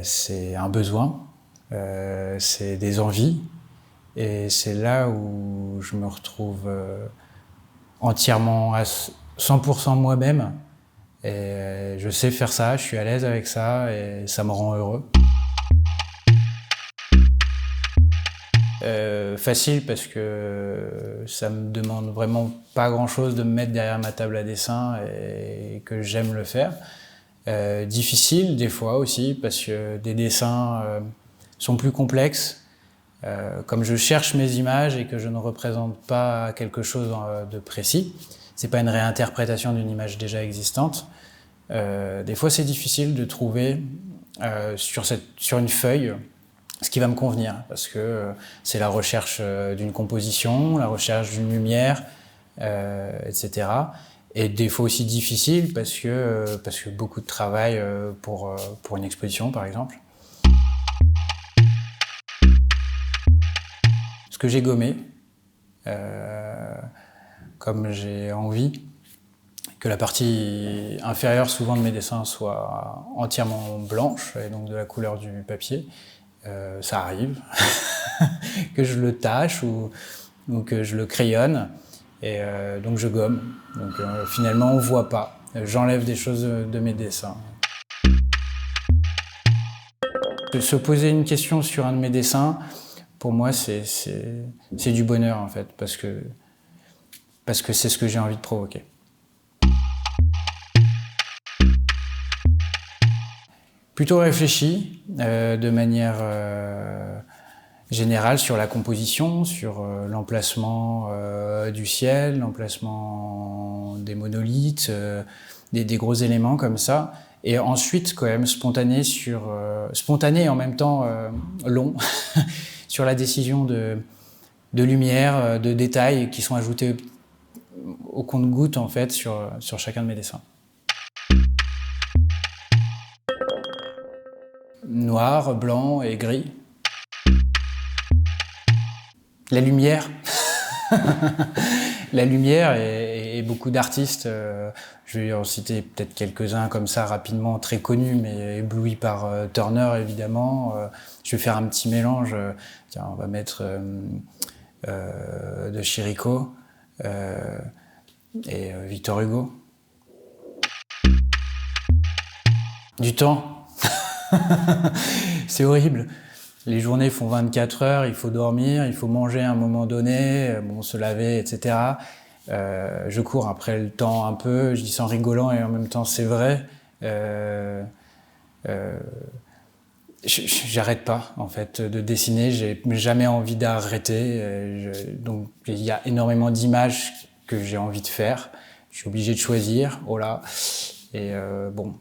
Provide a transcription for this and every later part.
C'est un besoin, c'est des envies, et c'est là où je me retrouve entièrement à 100% moi-même. Et je sais faire ça, je suis à l'aise avec ça et ça me rend heureux. Facile parce que ça me demande vraiment pas grand-chose de me mettre derrière ma table à dessin et que j'aime le faire. Difficile des fois aussi parce que des dessins sont plus complexes. Comme je cherche mes images et que je ne représente pas quelque chose de précis, c'est pas une réinterprétation d'une image déjà existante. Des fois c'est difficile de trouver sur une feuille ce qui va me convenir, parce que c'est la recherche d'une composition, la recherche d'une lumière, etc. Et des fois aussi difficile parce que beaucoup de travail pour une exposition par exemple. Ce que j'ai gommé, comme j'ai envie que la partie inférieure souvent de mes dessins soit entièrement blanche, et donc de la couleur du papier, ça arrive, que je le tâche ou que je le crayonne, et donc je gomme. Donc finalement on ne voit pas, j'enlève des choses de mes dessins. Se poser une question sur un de mes dessins, pour moi c'est du bonheur en fait, parce que c'est ce que j'ai envie de provoquer. Plutôt réfléchi, de manière générale sur la composition, sur l'emplacement du ciel, l'emplacement des monolithes, des gros éléments comme ça. Et ensuite, quand même, spontané et en même temps long, sur la décision de lumière, de détails qui sont ajoutés au compte-gouttes en fait sur chacun de mes dessins. Noir, blanc et gris. La lumière. La lumière et beaucoup d'artistes, je vais en citer peut-être quelques-uns comme ça rapidement, très connus, mais éblouis par Turner évidemment. Je vais faire un petit mélange. Tiens, on va mettre de Chirico et Victor Hugo. Du temps. C'est horrible. Les journées font 24 heures, il faut dormir, il faut manger à un moment donné, bon, se laver, etc. Je cours après le temps un peu, je dis ça en rigolant et en même temps c'est vrai. J'arrête pas en fait de dessiner, j'ai jamais envie d'arrêter. Donc il y a énormément d'images que j'ai envie de faire. Je suis obligé de choisir, oh là, et bon.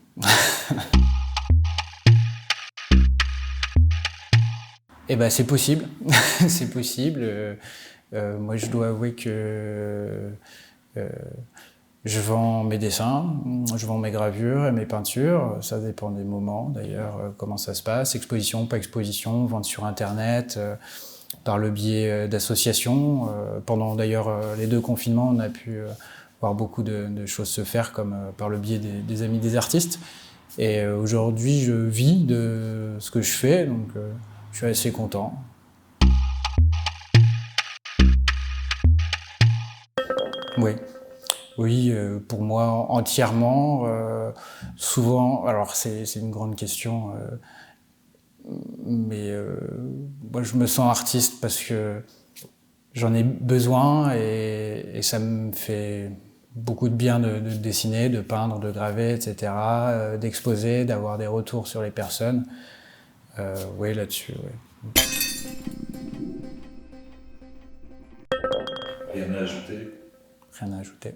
Eh ben c'est possible, c'est possible. Moi je dois avouer que je vends mes dessins, je vends mes gravures et mes peintures, ça dépend des moments d'ailleurs, comment ça se passe, exposition, pas exposition, vente sur internet, par le biais d'associations. Pendant d'ailleurs les 2 confinements, on a pu voir beaucoup de choses se faire, comme par le biais des amis des artistes. Et aujourd'hui je vis de ce que je fais, donc je suis assez content. Oui. Oui, pour moi, entièrement. Souvent, alors c'est une grande question, mais moi je me sens artiste parce que j'en ai besoin et ça me fait beaucoup de bien de dessiner, de peindre, de graver, etc., d'exposer, d'avoir des retours sur les personnes. Oui, là-dessus, oui. Rien à ajouter? Rien à ajouter.